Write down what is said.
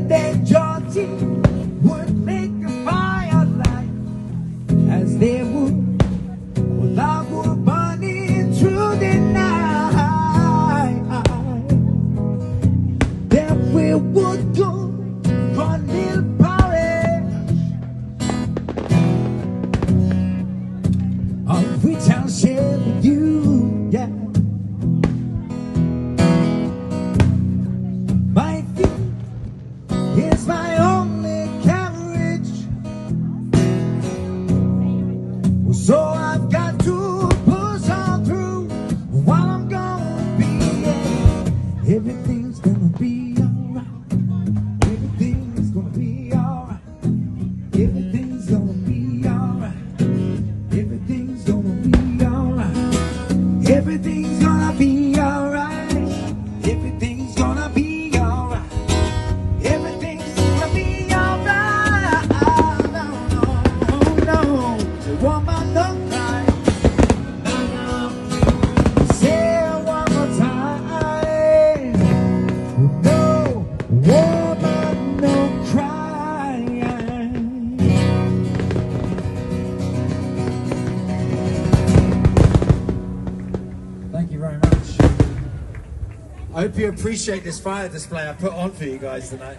and then Georgie would make a firelight as they would, with love would burning through the night. Then we would go for a little party, of which I'll share with you, yeah. My feet is my only carriage, so I've got to push on through while I'm gonna be, yeah. Everything's gonna be alright. Everything's gonna be alright. Everything's gonna be alright. Everything's gonna be alright. Everything's gonna be alright. Everything's gonna be alright. Everything's gonna be alright. No, woman, don't cry. Say it one more time. No, woman, don't cry. Thank you very much. I hope you appreciate this fire display I put on for you guys tonight.